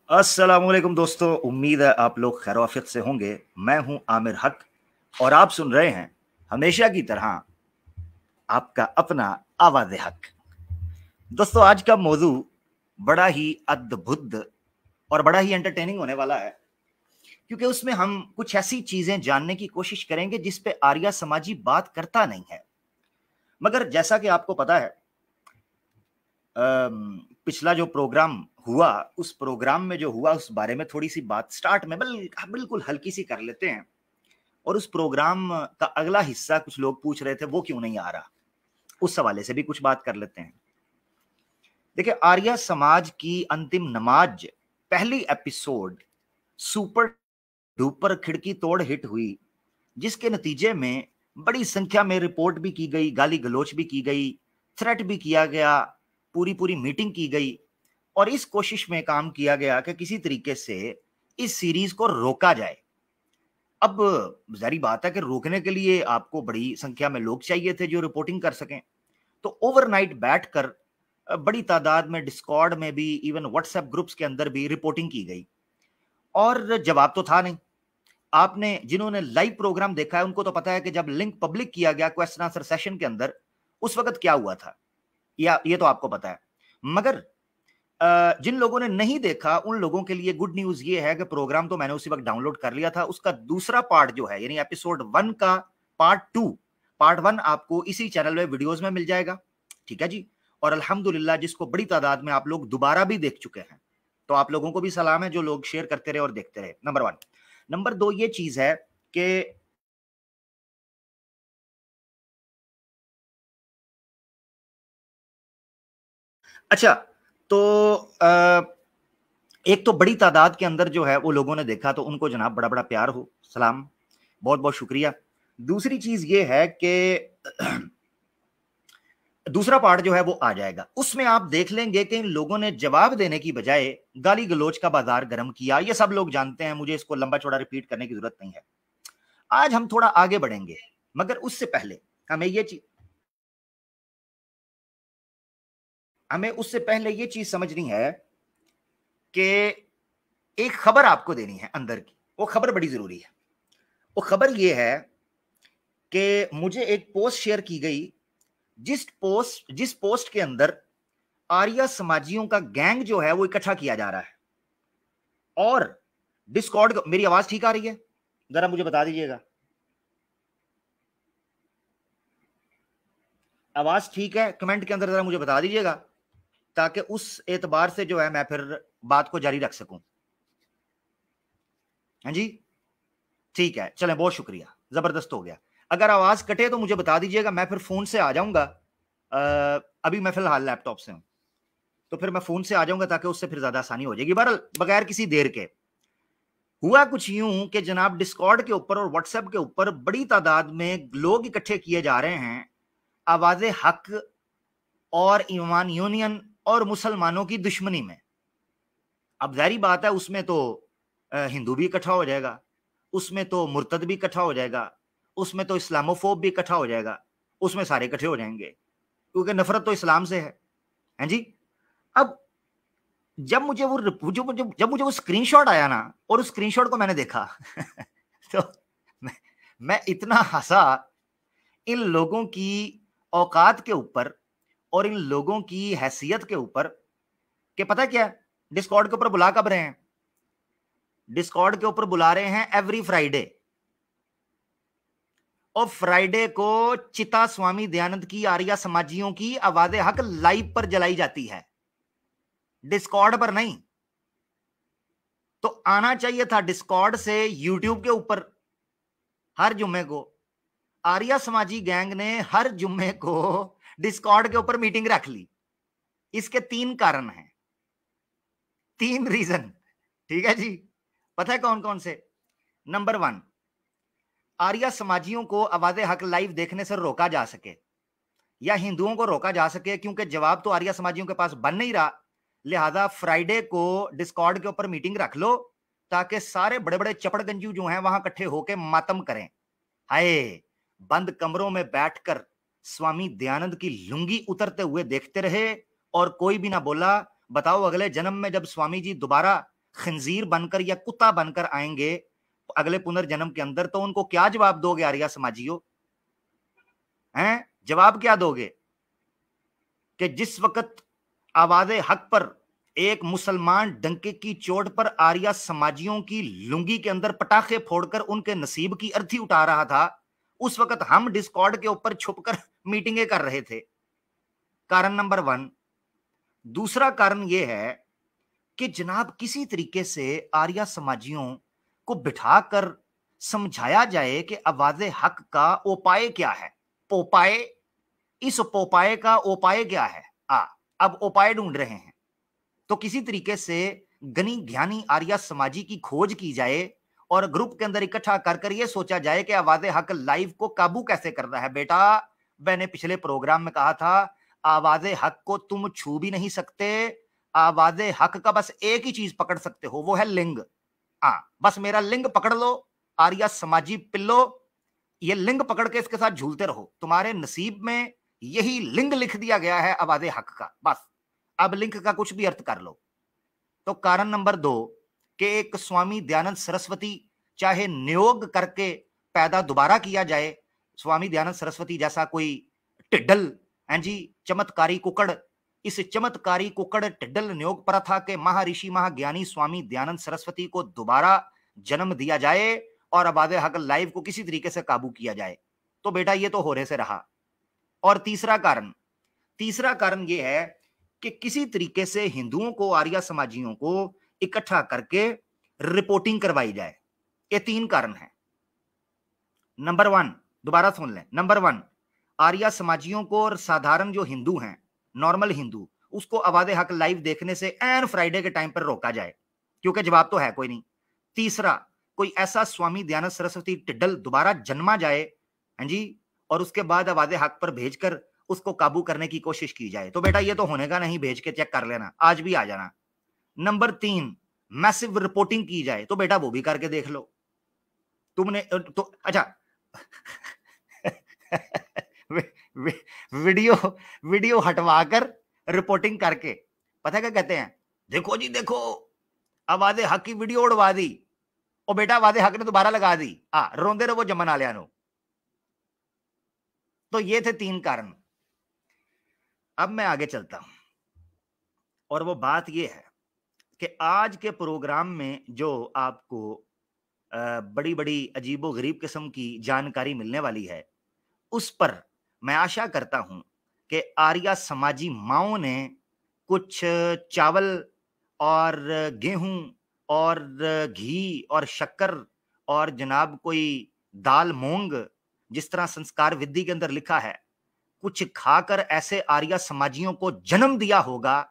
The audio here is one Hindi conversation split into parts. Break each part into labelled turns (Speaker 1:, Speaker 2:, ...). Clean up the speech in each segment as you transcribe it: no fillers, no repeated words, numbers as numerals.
Speaker 1: अस्सलामुअलैकुम दोस्तों, उम्मीद है आप लोग खैर-ओ-आफ़ियत से होंगे। मैं हूं आमिर हक और आप सुन रहे हैं हमेशा की तरह आपका अपना आवाज़े हक। दोस्तों, आज का मौजू बड़ा ही अद्भुत और बड़ा ही एंटरटेनिंग होने वाला है, क्योंकि उसमें हम कुछ ऐसी चीजें जानने की कोशिश करेंगे जिस पे आर्या समाजी बात करता नहीं है। मगर जैसा कि आपको पता है, पिछला जो प्रोग्राम हुआ, उस प्रोग्राम में जो हुआ उस बारे में थोड़ी सी बात स्टार्ट में बिल्कुल हल्की सी कर लेते हैं। और उस प्रोग्राम का अगला हिस्सा कुछ लोग पूछ रहे थे वो क्यों नहीं आ रहा, उस हवाले से भी कुछ बात कर लेते हैं। देखिए, आर्या समाज की अंतिम नमाज पहली एपिसोड सुपर डुपर खिड़की तोड़ हिट हुई, जिसके नतीजे में बड़ी संख्या में रिपोर्ट भी की गई, गाली गलोच भी की गई, थ्रेट भी किया गया, पूरी पूरी मीटिंग की गई और इस कोशिश में काम किया गया कि किसी तरीके से इस सीरीज को रोका जाए। अब जारी बात है कि रोकने के लिए आपको बड़ी संख्या में लोग चाहिए थे जो रिपोर्टिंग कर सकें। तो ओवरनाइट बैठकर बड़ी तादाद में डिस्कॉर्ड में भी, इवन व्हाट्सएप ग्रुप्स के अंदर भी रिपोर्टिंग की गई और जवाब तो था नहीं। आपने जिन्होंने लाइव प्रोग्राम देखा है उनको तो पता है कि जब लिंक पब्लिक किया गया क्वेश्चन आंसर सेशन के अंदर, उस वक्त क्या हुआ था, या ये तो आपको पता है। मगर जिन लोगों ने नहीं देखा उन लोगों के लिए गुड न्यूज ये है कि प्रोग्राम तो मैंने उसी वक्त डाउनलोड कर लिया था। उसका दूसरा पार्ट जो है, यानी एपिसोड 1 का पार्ट 1 आपको इसी चैनल में वीडियोस में मिल जाएगा। ठीक है जी। और अल्हम्दुलिल्लाह, जिसको बड़ी तादाद में आप लोग दोबारा भी देख चुके हैं, तो आप लोगों को भी सलाम है जो लोग शेयर करते रहे और देखते रहे। नंबर 1। नंबर 2 ये चीज है कि अच्छा, तो एक तो बड़ी तादाद के अंदर जो है वो लोगों ने देखा, तो उनको जनाब बड़ा बड़ा प्यार हो, सलाम, बहुत बहुत शुक्रिया। दूसरी चीज ये है कि दूसरा पार्ट जो है वो आ जाएगा, उसमें आप देख लेंगे कि इन लोगों ने जवाब देने की बजाय गाली गलोच का बाजार गर्म किया। ये सब लोग जानते हैं, मुझे इसको लंबा चौड़ा रिपीट करने की जरूरत नहीं है। आज हम थोड़ा आगे बढ़ेंगे, मगर उससे पहले हमें ये चीज हमें उससे पहले ये चीज समझनी है कि एक खबर आपको देनी है अंदर की। वो खबर बड़ी जरूरी है। वो खबर ये है कि मुझे एक पोस्ट शेयर की गई, जिस पोस्ट के अंदर आर्या समाजियों का गैंग जो है वो इकट्ठा किया जा रहा है और डिस्कॉर्ड। मेरी आवाज ठीक आ रही है? जरा मुझे बता दीजिएगा, आवाज ठीक है? कमेंट के अंदर जरा मुझे बता दीजिएगा, ताकि उस एतबार से जो है मैं फिर बात को जारी रख सकूं। हाँ जी, ठीक है, चलें, बहुत शुक्रिया, जबरदस्त हो गया। अगर आवाज कटे तो मुझे बता दीजिएगा, मैं फिर फोन से आ जाऊंगा। अभी मैं फिलहाल लैपटॉप से हूं, तो फिर मैं फोन से आ जाऊंगा ताकि उससे फिर ज्यादा आसानी हो जाएगी। बहरहाल, बगैर किसी देर के हुआ कुछ यूं कि जनाब डिस्कॉर्ड के ऊपर और व्हाट्सएप के ऊपर बड़ी तादाद में लोग इकट्ठे किए जा रहे हैं आवाज़े हक और ईमान यूनियन और मुसलमानों की दुश्मनी में। अब जाहिर बात है, उसमें तो हिंदू भी इकट्ठा हो जाएगा, उसमें तो मुर्तद भी इकट्ठा हो जाएगा, उसमें तो इस्लामोफोब भी इकट्ठा हो जाएगा, उसमें सारे इकट्ठे हो जाएंगे, क्योंकि नफरत तो इस्लाम से है जी। अब जब मुझे वो स्क्रीनशॉट आया ना, और उस स्क्रीनशॉट को मैंने देखा तो मैं, मैं इतना हंसा इन लोगों की औकात के ऊपर और इन लोगों की हैसियत के ऊपर, कि पता क्या, डिस्कॉर्ड के ऊपर बुला कब रहे हैं? डिस्कॉर्ड के ऊपर बुला रहे हैं एवरी फ्राइडे, और फ्राइडे को चिता स्वामी दयानंद की आर्या समाजियों की आवाज़े हक लाइव पर जलाई जाती है, डिस्कॉर्ड पर नहीं। तो आना चाहिए था डिस्कॉर्ड से यूट्यूब के ऊपर हर जुम्मे को। आर्या समाजी गैंग ने हर जुम्मे को डिस्कॉर्ड के ऊपर मीटिंग रख ली। इसके 3 कारण हैं, 3 रीजन। ठीक है जी, पता है कौन कौन से? नंबर 1, आर्या समाजियों को आवाज़े हक लाइव देखने से रोका जा सके, या हिंदुओं को रोका जा सके, क्योंकि जवाब तो आर्या समाजियों के पास बन नहीं रहा। लिहाजा फ्राइडे को डिस्कॉर्ड के ऊपर मीटिंग रख लो, ताकि सारे बड़े बड़े चपड़गंजू जो हैं वहां इकट्ठे होकर मातम करें। हाय, बंद कमरों में बैठकर स्वामी दयानंद की लुंगी उतरते हुए देखते रहे और कोई भी ना बोला। बताओ, अगले जन्म में जब स्वामी जी दोबारा खंजीर बनकर या कुत्ता बनकर आएंगे अगले पुनर्जन्म के अंदर, तो उनको क्या जवाब दोगे आर्या समाजियों? हैं, जवाब क्या दोगे? कि जिस वक्त आवाज़े हक पर एक मुसलमान डंके की चोट पर आर्या समाजियों की लुंगी के अंदर पटाखे फोड़कर उनके नसीब की अर्थी उठा रहा था, उस वक्त हम डिस्कॉर्ड के ऊपर छुपकर मीटिंगें कर रहे थे। कारण नंबर 1। दूसरा कारण यह है कि जनाब किसी तरीके से आर्या समाजियों को बिठाकर समझाया जाए कि आवाज़े हक का उपाय क्या है। पोपाए, इस पोपाए का उपाय क्या है? अब उपाय ढूंढ रहे हैं। तो किसी तरीके से गनी ज्ञानी आर्या समाजी की खोज की जाए और ग्रुप के अंदर इकट्ठा कर यह सोचा जाए कि आवाज़े हक लाइव को काबू कैसे करना है। बेटा, मैंने पिछले प्रोग्राम में कहा था, आवाज़े हक को तुम छू भी नहीं सकते। आवाज़े हक का बस एक ही चीज पकड़ सकते हो, वो है लिंग। बस मेरा लिंग पकड़ लो आर्या समाजी पिल्लो, ये लिंग पकड़ के इसके साथ झूलते रहो। तुम्हारे नसीब में यही लिंग लिख दिया गया है आवाज़े हक का। बस अब लिंग का कुछ भी अर्थ कर लो। तो कारण नंबर 2 कि एक स्वामी दयानंद सरस्वती चाहे नियोग करके पैदा दोबारा किया जाए, स्वामी दयानंद सरस्वती जैसा कोई टिड्डल, हैं जी, चमत्कारी कुकड़, इस चमत्कारी कुकड़ टिड्डल नियोग प्रथा के महर्षि महाज्ञानी स्वामी दयानंद सरस्वती को दोबारा जन्म दिया जाए और आवाज़े हक लाइव को किसी तरीके से काबू किया जाए। तो बेटा ये तो होरे से रहा। और तीसरा कारण यह है कि किसी तरीके से हिंदुओं को, आर्या समाजियों को इकट्ठा करके रिपोर्टिंग करवाई जाए। ये 3 कारण हैं। नंबर 1, दोबारा सुन लें। नंबर 1, आर्या समाजियों को और साधारण जो हिंदू हैं, नॉर्मल हिंदू, उसको आवाज़े हक लाइव देखने से एन फ्राइडे के टाइम पर रोका जाए, क्योंकि जवाब तो है कोई नहीं। तीसरा, कोई ऐसा स्वामी दयानंद सरस्वती टिड्डल दोबारा जन्मा जाए, हैं जी, और उसके बाद आवाज़े हक पर भेजकर उसको काबू करने की कोशिश की जाए। तो बेटा ये तो होने का नहीं, भेज के चेक कर लेना, आज भी आ जाना। नंबर 3, मैसिव रिपोर्टिंग की जाए। तो बेटा वो भी करके देख लो। तुमने तो अच्छा वीडियो हटवाकर रिपोर्टिंग करके पता क्या कहते हैं? देखो जी देखो, आवाज़े हक की वीडियो उड़वा दी और बेटा आवाज़े हक ने दोबारा लगा दी। रोंदे रहो जमन आलिया नो। तो ये थे 3 कारण। अब मैं आगे चलता हूं और वो बात ये है कि आज के प्रोग्राम में जो आपको बड़ी बड़ी अजीबो-गरीब किस्म की जानकारी मिलने वाली है, उस पर मैं आशा करता हूं कि आर्या समाजी माओं ने कुछ चावल और गेहूं और घी और शक्कर और जनाब कोई दाल मूंग, जिस तरह संस्कार विधि के अंदर लिखा है, कुछ खाकर ऐसे आर्या समाजियों को जन्म दिया होगा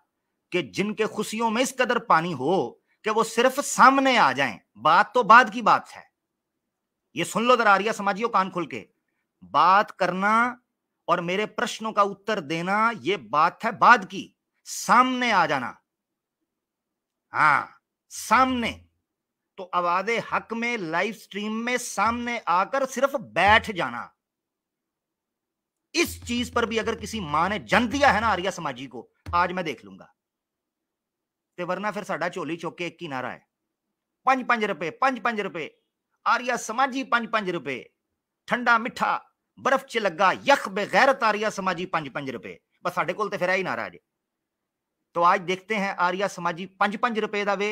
Speaker 1: कि जिनके खुशियों में इस कदर पानी हो कि वो सिर्फ सामने आ जाएं। बात तो बाद की बात है, ये सुन लो जरा आर्या समाजियों, कान खोल के। बात करना और मेरे प्रश्नों का उत्तर देना ये बात है बाद की, सामने आ जाना। सामने तो आवाज़े हक में लाइव स्ट्रीम में सामने आकर सिर्फ बैठ जाना। इस चीज पर भी अगर किसी मां ने जन्म दिया है ना आर्या समाजी को, आज मैं देख लूंगा। ते वरना फिर साडा झोली चौक के एक ही नारा है, 5-5 रुपए, 5-5 रुपए, आर्या समाजी 5-5 रुपए, ठंडा मिठा बर्फ च लगा यख बेगैरत आर्या समाजी 5-5 रुपए। बस साडे कोल ते फिर यही नारा है। तो आज देखते हैं आर्या समाजी 5-5 रुपए दा वे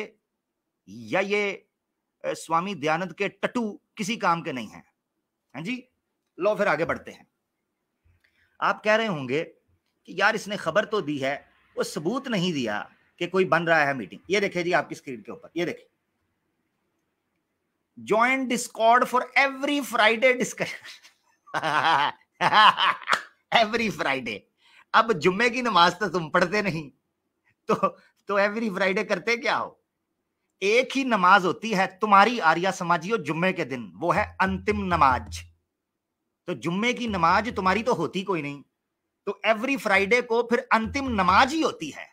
Speaker 1: या ये स्वामी दयानंद के टटू किसी काम के नहीं है। हैं जी, लो फिर आगे बढ़ते हैं। आप कह रहे होंगे कि यार इसने खबर तो दी है, वो सबूत नहीं दिया कि कोई बन रहा है मीटिंग। ये देखिए जी आपकी स्क्रीन के ऊपर, ये देखिए, join Discord for every Friday discussion. Every Friday. अब जुम्मे की नमाज तो तुम पढ़ते नहीं, तो एवरी फ्राइडे करते क्या हो? एक ही नमाज होती है तुम्हारी आर्या समाजियों जुम्मे के दिन, वो है अंतिम नमाज। तो जुम्मे की नमाज तुम्हारी तो होती कोई नहीं, तो एवरी फ्राइडे को फिर अंतिम नमाज ही होती है।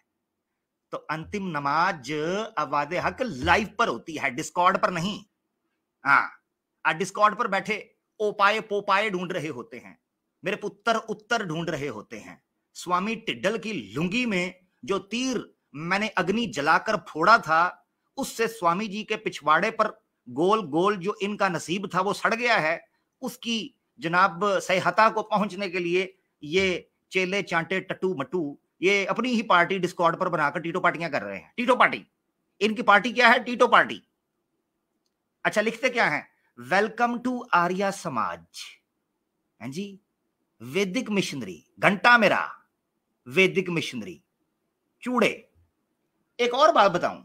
Speaker 1: तो अंतिम नमाज आवाज़े हक लाइव पर होती है, डिस्कॉर्ड पर नहीं। डिस्कॉर्ड पर बैठे ओपाए पोपाए ढूंढ रहे होते हैं, मेरे पुत्र उत्तर ढूंढ रहे होते हैं। स्वामी टिड्डल की लुंगी में जो तीर मैंने अग्नि जलाकर फोड़ा था, उससे स्वामी जी के पिछवाड़े पर गोल गोल जो इनका नसीब था वो सड़ गया है, उसकी जनाब सहता को पहुंचने के लिए ये चेले चांटे टट्टू मट्टू ये अपनी ही पार्टी डिस्कॉर्ड पर बनाकर टीटो पार्टियां कर रहे हैं। टीटो पार्टी, इनकी पार्टी क्या है? टीटो पार्टी। अच्छा, लिखते क्या है? वेलकम टू आर्या समाज, हैं जी, वैदिक मिशनरी, घंटा मेरा वैदिक मिशनरी चूड़े। एक और बात बताऊं,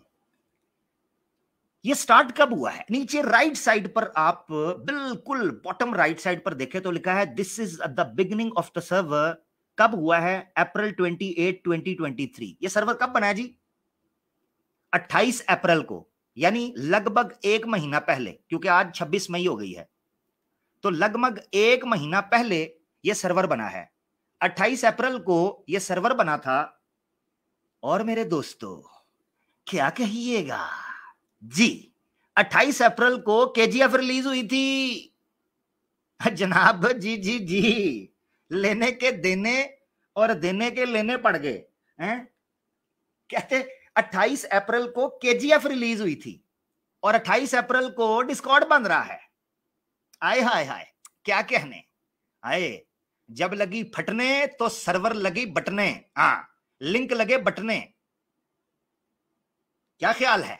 Speaker 1: ये स्टार्ट कब हुआ है? नीचे राइट साइड पर आप बिल्कुल बॉटम राइट साइड पर देखें तो लिखा है this is the beginning of the server. कब हुआ है? अप्रैल 28, 2023। ये सर्वर कब बना है जी? 28 अप्रैल को, यानी लगभग एक महीना पहले, क्योंकि आज 26 मई हो गई है, तो लगभग एक महीना पहले यह सर्वर बना है। 28 अप्रैल को यह सर्वर बना था। और मेरे दोस्तों क्या कहिएगा जी, 28 अप्रैल को केजीएफ रिलीज हुई थी जनाब। जी जी जी, लेने के देने और देने के लेने पड़ गए हैं। कहते 28 अप्रैल को केजीएफ रिलीज हुई थी और 28 अप्रैल को डिस्कॉर्ड बन रहा है। आए हाय हाय, क्या कहने। आए, जब लगी फटने तो सर्वर लगी बटने। हाँ, लिंक लगे बटने। क्या ख्याल है?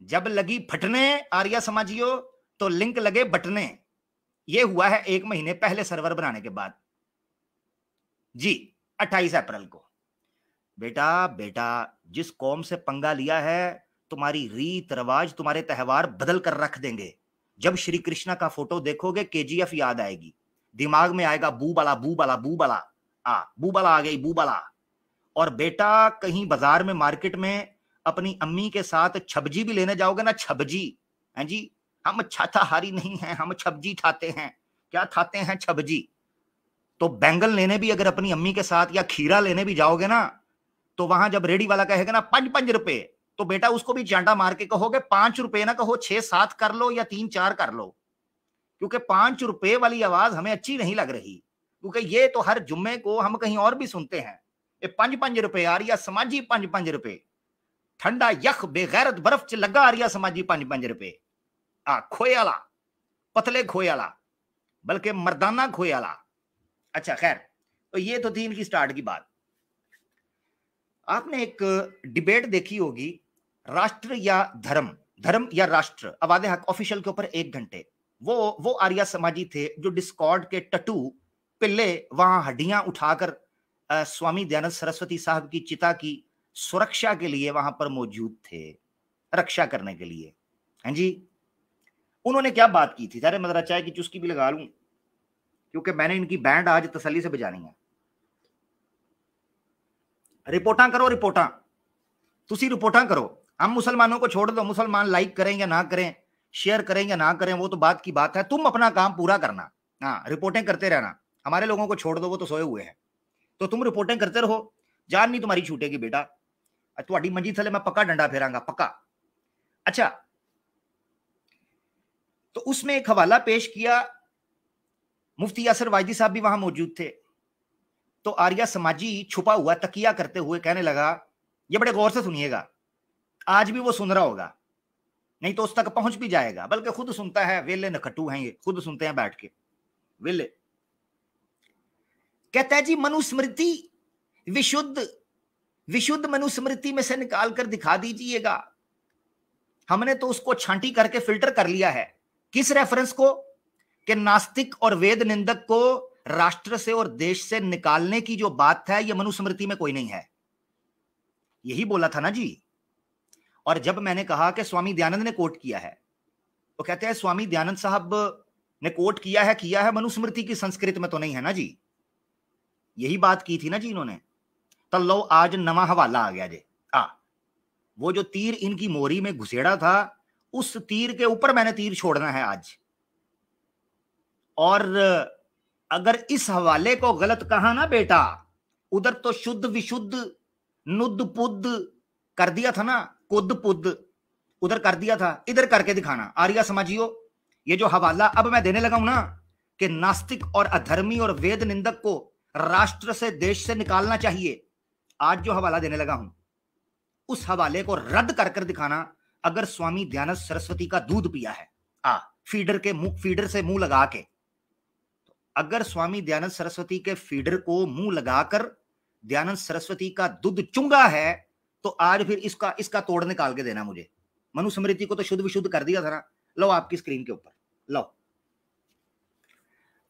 Speaker 1: जब लगी फटने आर्या समाजियों तो लिंक लगे बटने। यह हुआ है एक महीने पहले सर्वर बनाने के बाद जी, 28 अप्रैल को। बेटा बेटा, जिस कौम से पंगा लिया है, तुम्हारी रीत रिवाज, तुम्हारे त्योहार बदल कर रख देंगे। जब श्री कृष्णा का फोटो देखोगे केजीएफ याद आएगी, दिमाग में आएगा बूबाला बूबाला बूबाला। बूबाला आ गई, बूबाला। और बेटा कहीं बाजार में मार्केट में अपनी अम्मी के साथ छबजी भी लेने जाओगे ना, छबजी, हैं जी, हम छाताहारी नहीं हैं, हम छबजी खाते हैं। क्या खाते हैं? छबजी। तो बैंगन लेने भी अगर अपनी अम्मी के साथ या खीरा लेने भी जाओगे ना, तो वहां जब रेडी वाला कहेगा ना 5 रुपए, तो बेटा उसको भी चांटा मार के कहोगे 5 रुपए ना कहो, 6-7 कर लो या 3-4 कर लो, क्योंकि 5 रुपए वाली आवाज हमें अच्छी नहीं लग रही, क्योंकि ये तो हर जुम्मे को हम कहीं और भी सुनते हैं। ये 5 रुपए आर्या समाजी 5 रुपए, ठंडा यख बेगैरत बर्फ च लगा आर्या समाजी 5 रुपए। खोए आला, पतले खोए आला, बल्कि मर्दाना खोए आला। अच्छा खैर, तो ये तो थी इनकी स्टार्ट की बात। आपने एक डिबेट देखी होगी, राष्ट्र या धर्म, धर्म या राष्ट्र, आवाज़े हक ऑफिशियल के ऊपर 1 घंटे। वो आर्या समाजी थे जो डिस्कॉर्ड के टटू पिल्ले वहां हड्डियां उठाकर स्वामी दयानंद सरस्वती साहब की चिता की सुरक्षा के लिए वहां पर मौजूद थे, रक्षा करने के लिए। हैं जी, उन्होंने क्या बात की थी? सारे मदरा चाय की चुस्की भी लगा लूं, क्योंकि मैंने इनकी बैंड आज तसल्ली से बजानी है। रिपोर्टां करो, रिपोर्टां, तुसी रिपोर्टां करो। हम मुसलमानों को छोड़ दो, मुसलमान लाइक करें या ना करें, शेयर करें या ना करें, वो तो बात की बात है। तुम अपना काम पूरा करना, हाँ, रिपोर्टें करते रहना। हमारे लोगों को छोड़ दो, वो तो सोए हुए हैं, तो तुम रिपोर्टें करते रहो, जान नहीं तुम्हारी छूटेगी बेटा। तुम्हारी मंजी थले मैं पक्का डंडा फेरांगा, पक्का। अच्छा, तो उसमें एक हवाला पेश किया, मुफ्ती यासिर वाजदी साहब भी वहां मौजूद थे। तो आर्या समाजी छुपा हुआ तकिया करते हुए कहने लगा, ये बड़े गौर से सुनिएगा, आज भी वो सुन रहा होगा, नहीं तो उस तक पहुंच भी जाएगा, बल्कि खुद सुनता है। वेले नखट्टू हैं ये, खुद सुनते हैं बैठ के, वेले। कहता है जी, मनुस्मृति विशुद्ध मनुस्मृति में से निकाल कर दिखा दीजिएगा। हमने तो उसको छांटी करके फिल्टर कर लिया है। किस रेफरेंस को? कि नास्तिक और वेद निंदक को राष्ट्र से और देश से निकालने की जो बात है, यह मनुस्मृति में कोई नहीं है। यही बोला था ना जी। और जब मैंने कहा कि स्वामी दयानंद ने कोट किया है, तो कहते हैं स्वामी दयानंद साहब ने कोट किया है मनुस्मृति की संस्कृत में तो नहीं है ना जी। यही बात की थी ना जी इन्होंने। तो लो आज नवा हवाला आ गया जी। वो जो तीर इनकी मोरी में घुसेड़ा था, उस तीर के ऊपर मैंने तीर छोड़ना है आज। और अगर इस हवाले को गलत कहा ना बेटा, उधर तो शुद्ध विशुद्ध नुद्ध पुद्ध कर दिया था ना, कुद्ध पुद्ध उधर कर दिया था, इधर करके दिखाना। आर्या समाजियों, ये जो हवाला अब मैं देने लगा हूं ना, कि नास्तिक और अधर्मी और वेद निंदक को राष्ट्र से देश से निकालना चाहिए, आज जो हवाला देने लगा हूं, उस हवाले को रद्द कर दिखाना। अगर स्वामी दयानंद सरस्वती का दूध पिया है फीडर से मुंह लगा के, अगर स्वामी दयानंद सरस्वती के फीडर को मुंह लगाकर दयानंद सरस्वती का दूध चुंगा है, तो आज फिर इसका तोड़ निकाल के देना मुझे। मनुस्मृति को तो शुद्ध विशुद्ध कर दिया था ना, लो आपकी स्क्रीन के ऊपर लो।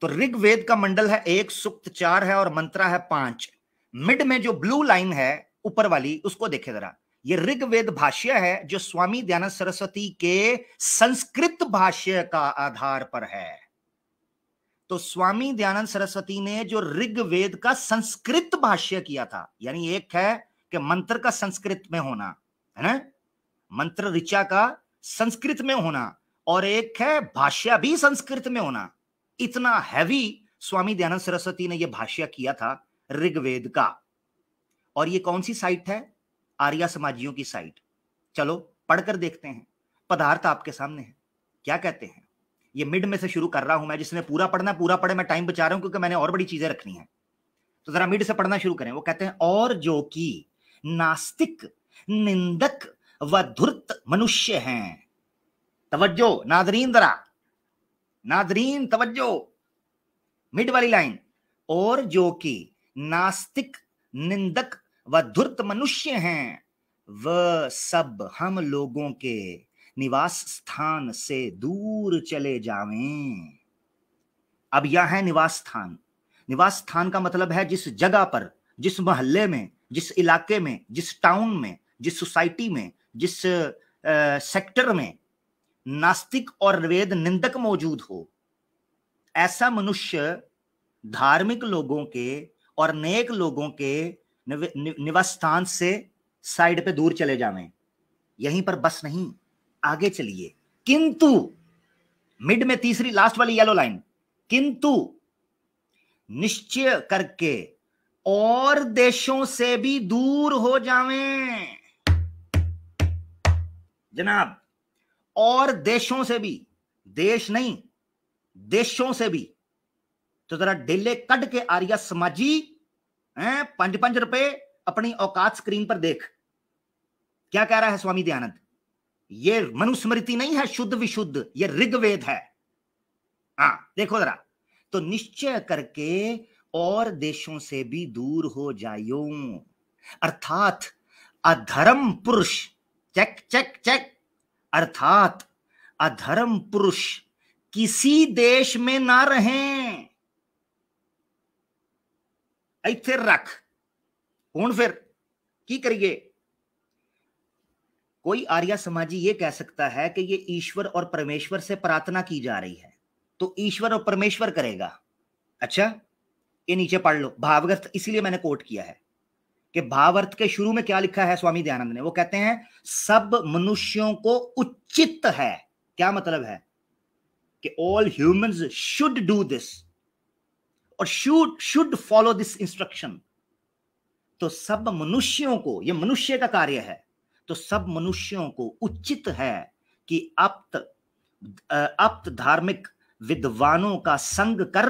Speaker 1: तो ऋग्वेद का मंडल है 1, सूक्त 4 है और मंत्रा है 5। मिड में जो ब्लू लाइन है ऊपर वाली, उसको देखे जरा, ये ऋग्वेद भाष्य है जो स्वामी दयानंद सरस्वती के संस्कृत भाष्य का आधार पर है। तो स्वामी दयानंद सरस्वती ने जो ऋग्वेद का संस्कृत भाष्य किया था, यानी एक है कि मंत्र का संस्कृत में होना, है ना, मंत्र ऋचा का संस्कृत में होना, और एक है भाष्य भी संस्कृत में होना। इतना हैवी स्वामी दयानंद सरस्वती ने यह भाष्य किया था ऋग्वेद का। और ये कौन सी साइट है? आर्य समाजियों की साइट। चलो पढ़कर देखते हैं। पदार्थ आपके सामने है, क्या कहते हैं। ये मिड में से शुरू कर रहा हूं मैं, जिसने पूरा पढ़ना पूरा पढ़े, मैं टाइम बचा रहा हूं क्योंकि मैंने और बड़ी चीजें रखनी है। तो जरा मिड से पढ़ना शुरू करें। वो कहते हैं, और जो कि नास्तिक, निंदक व धूर्त मनुष्य हैं। तवज्जो नादरीन, जरा नादरीन तवज्जो, मिड वाली लाइन। और जो कि नास्तिक, निंदक व धूर्त मनुष्य हैं, वह सब हम लोगों के निवास स्थान से दूर चले जावें। अब यह है निवास स्थान। निवास स्थान का मतलब है जिस जगह पर, जिस मोहल्ले में, जिस इलाके में, जिस टाउन में, जिस सोसाइटी में, जिस सेक्टर में नास्तिक और वेद निंदक मौजूद हो, ऐसा मनुष्य धार्मिक लोगों के और नेक लोगों के निवास स्थान से साइड पे दूर चले जावें। यहीं पर बस नहीं, आगे चलिए। किंतु मिड में तीसरी लास्ट वाली येलो लाइन, किंतु निश्चय करके और देशों से भी दूर हो जावें। जनाब, और देशों से भी, देश नहीं देशों से भी। तो जरा डेले कट के आर्या समाजी 5-5 रुपए अपनी औकात स्क्रीन पर देख, क्या कह रहा है स्वामी दयानंद। ये मनुस्मृति नहीं है शुद्ध विशुद्ध, ये ऋग्वेद है। देखो जरा। तो निश्चय करके और देशों से भी दूर हो जायो, अर्थात अधर्म पुरुष, चेक चेक चेक, अर्थात अधर्म पुरुष किसी देश में ना रहें। इथे रख हुण फिर की करिए। कोई आर्य समाजी ये कह सकता है कि ये ईश्वर और परमेश्वर से प्रार्थना की जा रही है, तो ईश्वर और परमेश्वर करेगा। अच्छा, ये नीचे पढ़ लो भावार्थ, इसीलिए मैंने कोट किया है कि भावार्थ के शुरू में क्या लिखा है स्वामी दयानंद ने। वो कहते हैं सब मनुष्यों को उचित है। क्या मतलब है? कि all humans should do this और शुड फॉलो दिस इंस्ट्रक्शन। तो सब मनुष्यों को, ये मनुष्य का कार्य है, तो सब मनुष्यों को उचित है कि अप्त धार्मिक विद्वानों का संग कर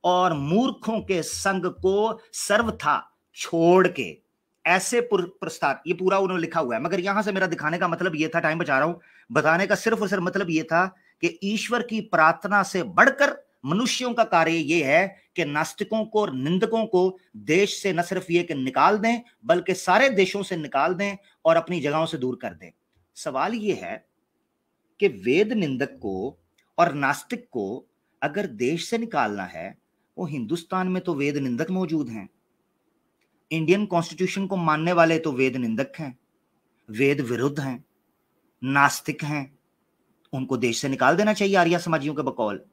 Speaker 1: और मूर्खों के संग को सर्वथा छोड़ के ऐसे प्रस्ताव। ये पूरा उन्होंने लिखा हुआ है, मगर यहां से मेरा दिखाने का मतलब ये था, टाइम बचा रहा हूं, बताने का सिर्फ और सिर्फ मतलब ये था कि ईश्वर की प्रार्थना से बढ़कर मनुष्यों का कार्य ये है कि नास्तिकों को और निंदकों को देश से न सिर्फ ये कि निकाल दें, बल्कि सारे देशों से निकाल दें और अपनी जगहों से दूर कर दें। सवाल ये है कि वेद निंदक को और नास्तिक को अगर देश से निकालना है, वो हिंदुस्तान में तो वेद निंदक मौजूद हैं। इंडियन कॉन्स्टिट्यूशन को मानने वाले तो वेद निंदक हैं, वेद विरुद्ध हैं, नास्तिक हैं। उनको देश से निकाल देना चाहिए आर्य समाजियों के बकौल।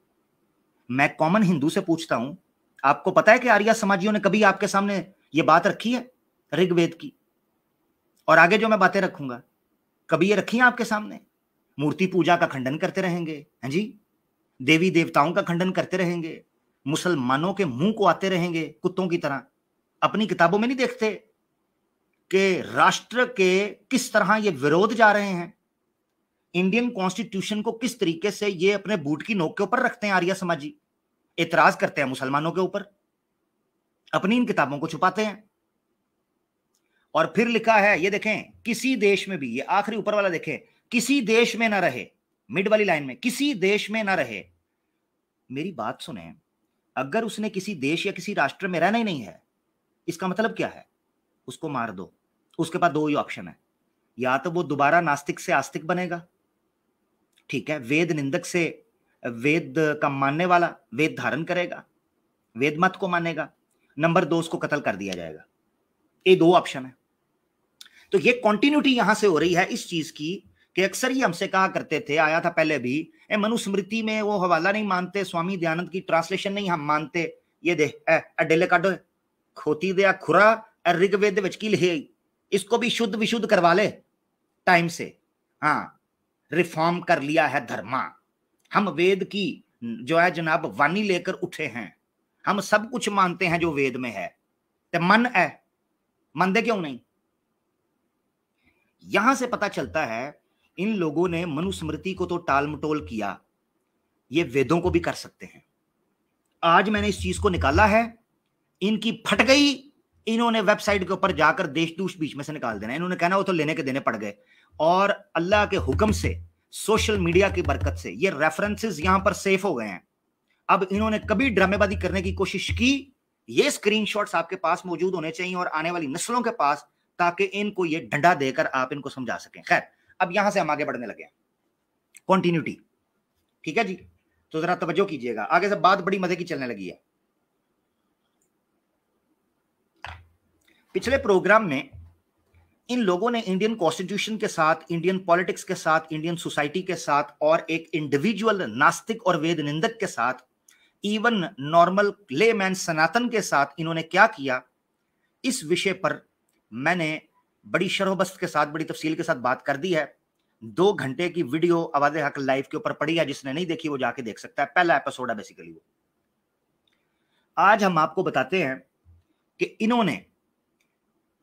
Speaker 1: मैं कॉमन हिंदू से पूछता हूं, आपको पता है कि आर्य समाजियों ने कभी आपके सामने ये बात रखी है ऋग्वेद की? और आगे जो मैं बातें रखूंगा, कभी ये रखी है आपके सामने? मूर्ति पूजा का खंडन करते रहेंगे, हैं जी, देवी देवताओं का खंडन करते रहेंगे, मुसलमानों के मुंह को आते रहेंगे कुत्तों की तरह। अपनी किताबों में नहीं देखते कि राष्ट्र के किस तरह ये विरोध जा रहे हैं, इंडियन कॉन्स्टिट्यूशन को किस तरीके से ये अपने बूट की नोक के ऊपर रखते हैं आर्य समाजी, एतराज करते हैं मुसलमानों के ऊपर, अपनी इन किताबों को छुपाते हैं। और फिर लिखा है, ये देखें, किसी देश में भी, ये आखिरी ऊपर वाला देखें, किसी देश में ना रहे, मिड वाली लाइन में, किसी देश में ना रहे। मेरी बात सुने, अगर उसने किसी देश या किसी राष्ट्र में रहना ही नहीं है, इसका मतलब क्या है? उसको मार दो। उसके पास दो ही ऑप्शन है, या तो वो दोबारा नास्तिक से आस्तिक बनेगा, ठीक है, वेद निंदक से वेद का मानने वाला वेद धारण करेगा, वेद मत को मानेगा, नंबर 2 उसको कत्ल कर दिया जाएगा। ये दो ऑप्शन है। तो ये कंटिन्यूटी यहां से हो रही है इस चीज की कि अक्सर ही हमसे कहा करते थे, आया था पहले भी, मनुस्मृति में वो हवाला नहीं मानते, स्वामी दयानंद की ट्रांसलेशन नहीं हम मानते, ये दे अडेले काटो खोती दे खुरा ऋग्वेद विच की लिखे, इसको भी शुद्ध विशुद्ध करवा ले टाइम से। हाँ, रिफॉर्म कर लिया है धर्मा, हम वेद की जो है जनाब वाणी लेकर उठे हैं, हम सब कुछ मानते हैं जो वेद में है, तो मन है, मानते क्यों नहीं? यहां से पता चलता है इन लोगों ने मनुस्मृति को तो टाल मटोल किया, ये वेदों को भी कर सकते हैं। आज मैंने इस चीज को निकाला है, इनकी फट गई, इन्होंने वेबसाइट के ऊपर जाकर देशदूष बीच में से निकाल देना, इन्होंने कहना वो तो लेने के देने पड़ गए। और अल्लाह के हुक्म से, सोशल मीडिया की बरकत से ये रेफरेंसेस यहां पर सेफ हो गए हैं। अब इन्होंने कभी ड्रामेबाजी करने की कोशिश की, ये स्क्रीनशॉट्स आपके पास मौजूद होने चाहिए और आने वाली नस्लों के पास, ताकि इनको ये डंडा देकर आप इनको समझा सकें। खैर, अब यहां से हम आगे बढ़ने लगे, कॉन्टिन्यूटी, ठीक है जी। तो जरा तवज्जो कीजिएगा, आगे से बात बड़ी मजे की चलने लगी है। पिछले प्रोग्राम में इन लोगों ने इंडियन कॉन्स्टिट्यूशन के साथ, इंडियन पॉलिटिक्स के साथ, इंडियन सोसाइटी के साथ और एक इंडिविजुअल नास्तिक और वेद निंदक के साथ, इवन नॉर्मल लेमैन सनातन के साथ इन्होंने क्या किया, इस विषय पर मैंने बड़ी शरहबस्त के साथ, बड़ी तफसील के साथ बात कर दी है। 2 घंटे की वीडियो आवाज़े हक लाइव के ऊपर पड़ी है, जिसने नहीं देखी वो जाके देख सकता है, पहला एपिसोड है बेसिकली वो। आज हम आपको बताते हैं कि इन्होंने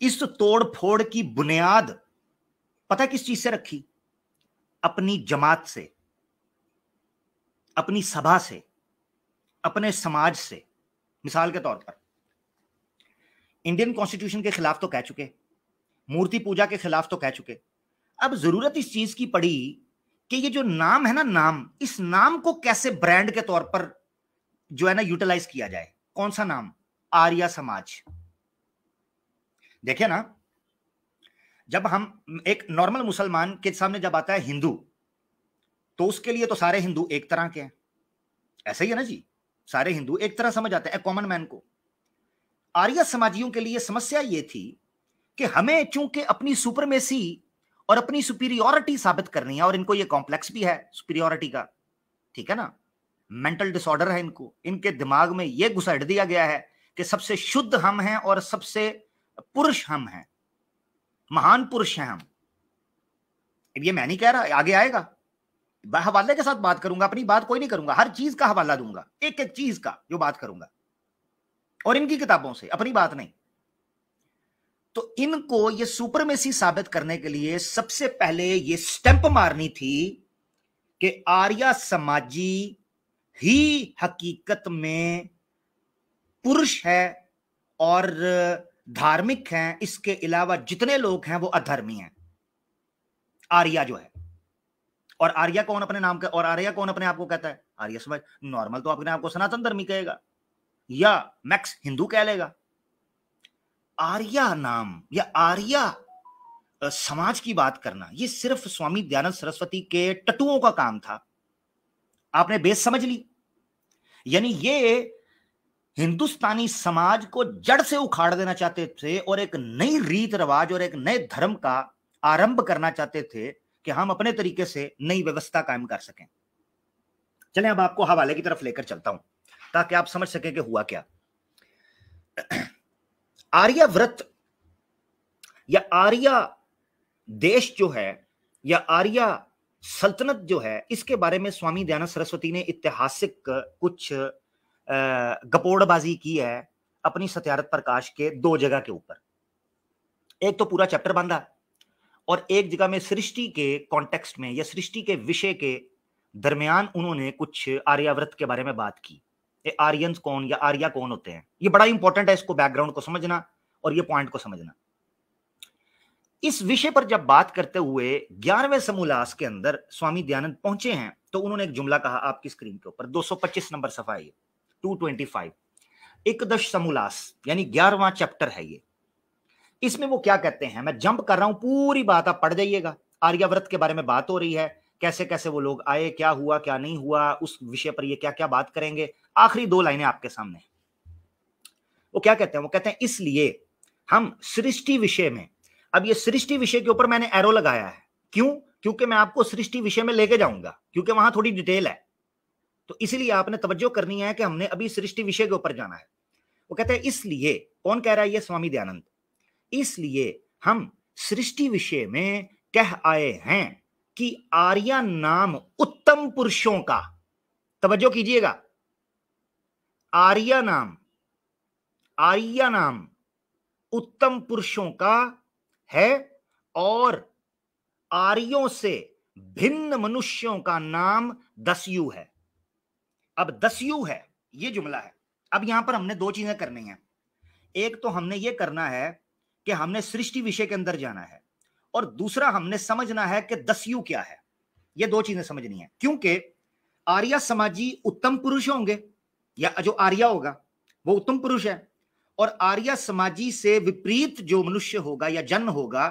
Speaker 1: इस तोड़ फोड़ की बुनियाद पता किस चीज से रखी? अपनी जमात से, अपनी सभा से, अपने समाज से। मिसाल के तौर पर इंडियन कॉन्स्टिट्यूशन के खिलाफ तो कह चुके, मूर्ति पूजा के खिलाफ तो कह चुके, अब जरूरत इस चीज की पड़ी कि ये जो नाम है ना, नाम, इस नाम को कैसे ब्रांड के तौर पर जो है ना यूटिलाइज किया जाए। कौन सा नाम? आर्या समाज। देखिए ना, जब हम एक नॉर्मल मुसलमान के सामने जब आता है हिंदू, तो उसके लिए तो सारे हिंदू एक तरह के हैं, ऐसे ही है ना जी, सारे हिंदू एक तरह समझ आते हैं कॉमन मैन को। आर्य समाजियों के लिए समस्या यह थी कि हमें चूंकि अपनी सुपरमेसी और अपनी सुपीरियोरिटी साबित करनी है, और इनको यह कॉम्प्लेक्स भी है सुपीरियोरिटी का, ठीक है ना, मेंटल डिसऑर्डर है इनको, इनके दिमाग में यह घुसेड़ दिया गया है कि सबसे शुद्ध हम हैं और सबसे पुरुष हम हैं, महान पुरुष हैं हम। ये मैं नहीं कह रहा, आगे आएगा, हवाले के साथ बात करूंगा, अपनी बात कोई नहीं करूंगा, हर चीज का हवाला दूंगा, एक एक चीज का जो बात करूंगा, और इनकी किताबों से, अपनी बात नहीं। तो इनको ये सुपरमेसी साबित करने के लिए सबसे पहले ये स्टैंप मारनी थी कि आर्या समाजी ही हकीकत में पुरुष है और धार्मिक हैं, इसके अलावा जितने लोग हैं वो अधर्मी हैं। आर्या जो है, और आर्या कौन अपने नाम का, और आर्या कौन अपने आप को कहता है? आर्य समाज। नॉर्मल तो अपने आप को सनातन धर्मी कहेगा या मैक्स हिंदू कह लेगा। आर्या नाम या आर्या समाज की बात करना, ये सिर्फ स्वामी दयानंद सरस्वती के टटुओं का काम था। आपने बेस समझ ली, यानी ये हिंदुस्तानी समाज को जड़ से उखाड़ देना चाहते थे और एक नई रीत रिवाज और एक नए धर्म का आरंभ करना चाहते थे कि हम अपने तरीके से नई व्यवस्था कायम कर सकें। चलें अब आपको हवाले की तरफ लेकर चलता हूं ताकि आप समझ सकें कि हुआ क्या। आर्याव्रत या आर्या देश जो है या आर्या सल्तनत जो है, इसके बारे में स्वामी दयानंद सरस्वती ने ऐतिहासिक कुछ गपोड़बाजी की है अपनी सत्यार्थ प्रकाश के 2 जगह के ऊपर। एक तो पूरा चैप्टर बांधा और एक जगह में सृष्टि के कॉन्टेक्स्ट में या सृष्टि के विषय के दरमियान उन्होंने कुछ आर्याव्रत के बारे में बात की। ये आर्यंस कौन या आर्या कौन होते हैं, ये बड़ा इंपॉर्टेंट है, इसको बैकग्राउंड को समझना और ये पॉइंट को समझना। इस विषय पर जब बात करते हुए 11वें समोल्लास के अंदर स्वामी दयानंद पहुंचे हैं तो उन्होंने एक जुमला कहा, आपकी स्क्रीन के ऊपर 225 नंबर सफा है, 225 एकदश समोल्लास यानी 11वां चैप्टर है ये। इसमें वो क्या कहते हैं, मैं जंप कर रहा हूं, पूरी बात आप पढ़ जाइएगा। आर्यावर्त के बारे में बात हो रही है, कैसे कैसे वो लोग आए, क्या हुआ क्या नहीं हुआ, उस विषय पर ये क्या क्या बात करेंगे। आखिरी 2 लाइनें आपके सामने। वो क्या कहते हैं, वो कहते हैं इसलिए हम सृष्टि विषय में, अब ये सृष्टि विषय के ऊपर मैंने एरो लगाया है, क्यों, क्योंकि मैं आपको सृष्टि विषय में लेके जाऊंगा, क्योंकि वहां थोड़ी डिटेल है, तो इसलिए आपने तवज्जो करनी है कि हमने अभी सृष्टि विषय के ऊपर जाना है। वो कहते हैं इसलिए, कौन कह रहा है, ये स्वामी दयानंद, इसलिए हम सृष्टि विषय में कह आए हैं कि आर्या नाम उत्तम पुरुषों का, तवज्जो कीजिएगा, आर्या नाम उत्तम पुरुषों का है और आर्यों से भिन्न मनुष्यों का नाम दस्यु है। अब दस्यु है, ये जुमला है। अब यहां पर हमने 2 चीजें करनी है। एक तो हमने ये करना है कि हमने सृष्टि विषय के अंदर जाना है, और दूसरा हमने समझना है कि दस्यु क्या है। ये 2 चीजें समझनी है, क्योंकि आर्या समाजी उत्तम पुरुष होंगे, या जो आर्या होगा वो उत्तम पुरुष है, और आर्या समाजी से विपरीत जो मनुष्य होगा या जन होगा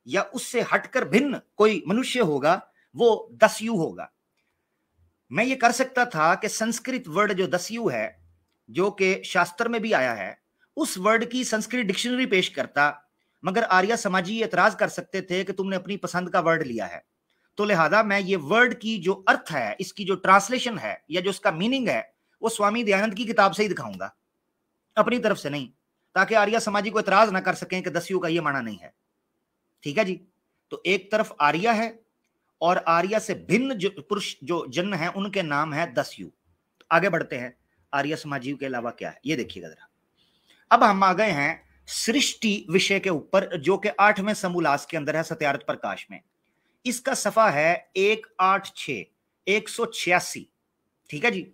Speaker 1: या उससे हटकर भिन्न कोई मनुष्य होगा वो दस्यु होगा। मैं ये कर सकता था कि संस्कृत वर्ड जो दस्यु है, जो कि शास्त्र में भी आया है, उस वर्ड की संस्कृत डिक्शनरी पेश करता, मगर आर्या समाजी एतराज कर सकते थे कि तुमने अपनी पसंद का वर्ड लिया है, तो लिहाजा मैं ये वर्ड की जो अर्थ है, इसकी जो ट्रांसलेशन है या जो उसका मीनिंग है, वो स्वामी दयानंद की किताब से ही दिखाऊंगा, अपनी तरफ से नहीं, ताकि आर्या समाजी को एतराज ना कर सकें कि दस्यु का ये माना नहीं है। ठीक है जी। तो एक तरफ आर्या है और आर्या से भिन्न जो पुरुष जो जन है उनके नाम है दस्यु। तो आगे बढ़ते हैं, आर्य समाजी के अलावा क्या है ये देखिएगा जरा। अब हम आ गए हैं सृष्टि विषय के ऊपर, जो कि 8वें समोल्लास के अंदर है, सत्यार्थ प्रकाश में। इसका सफा है 186 186। ठीक है जी।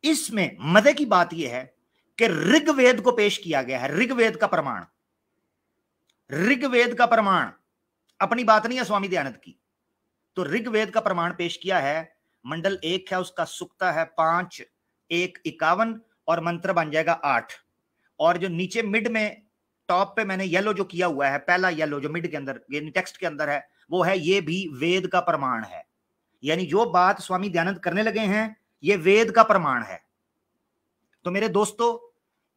Speaker 1: इसमें मजे की बात यह है कि ऋग्वेद को पेश किया गया है, ऋग्वेद का प्रमाण, ऋग्वेद का प्रमाण, अपनी बात नहीं है स्वामी दयानंद की। तो ऋग्वेद का प्रमाण पेश किया है, मंडल 1 है, उसका सुक्ता है 5 1 51 और मंत्र बन जाएगा 8। और जो नीचे मिड में टॉप पे मैंने येलो जो किया हुआ है, पहला येलो जो मिड के अंदर यानी टेक्स्ट के अंदर है, वो है ये भी वेद का प्रमाण है। यानी जो बात स्वामी दयानंद करने लगे हैं ये वेद का प्रमाण है। तो मेरे दोस्तों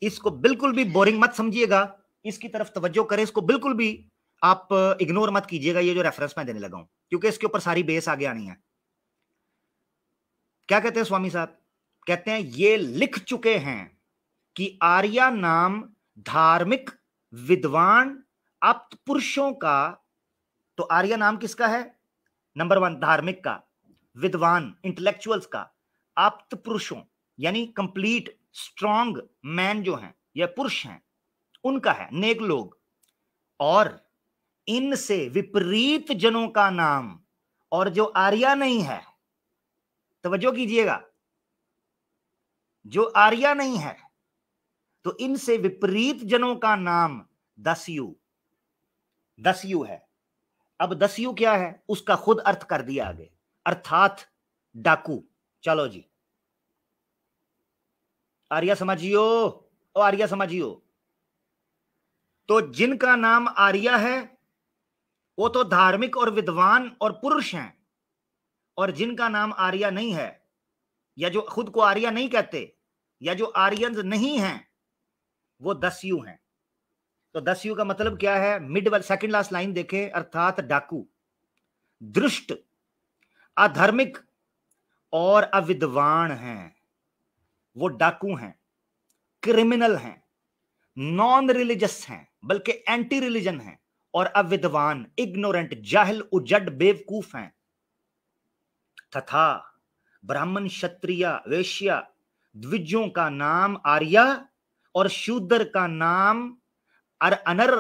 Speaker 1: इसको बिल्कुल भी बोरिंग मत समझिएगा, इसकी तरफ तवज्जो करें, इसको बिल्कुल भी आप इग्नोर मत कीजिएगा, ये जो रेफरेंस मैं देने लगा हूं, क्योंकि इसके ऊपर सारी बेस आगे आनी है। क्या कहते हैं स्वामी साहब, कहते हैं ये लिख चुके हैं कि आर्या नाम धार्मिक विद्वान आप्त पुरुषों का, तो आर्या नाम किसका है, नंबर 1 धार्मिक का, विद्वान इंटेलेक्चुअल्स का, आप्त पुरुषों यानी कंप्लीट स्ट्रॉन्ग मैन जो हैं या पुरुष हैं उनका है, नेक लोग, और इनसे विपरीत जनों का नाम, और जो आर्या नहीं है, तवज्जो कीजिएगा, जो आर्या नहीं है तो इनसे विपरीत जनों का नाम दस्यु, दस्यु है। अब दस्यु क्या है उसका खुद अर्थ कर दिया आगे, अर्थात डाकू। चलो जी आर्या समझियो, ओ आर्या समझियो, तो जिनका नाम आर्या है वो तो धार्मिक और विद्वान और पुरुष हैं, और जिनका नाम आर्या नहीं है या जो खुद को आर्या नहीं कहते या जो आर्यंस नहीं हैं वो दस्यु हैं। तो दस्यु का मतलब क्या है, मिड वाली सेकंड लास्ट लाइन देखे, अर्थात डाकू, दुष्ट, अधर्मिक और अविद्वान हैं, वो डाकू हैं, क्रिमिनल हैं, नॉन रिलीजियस हैं बल्कि एंटी रिलीजन हैं, और अविद्वान इग्नोरेंट जाहिल उजड बेवकूफ हैं। तथा ब्राह्मण क्षत्रिय वैश्य द्विजों का नाम आर्या और शूद्र का नाम अनर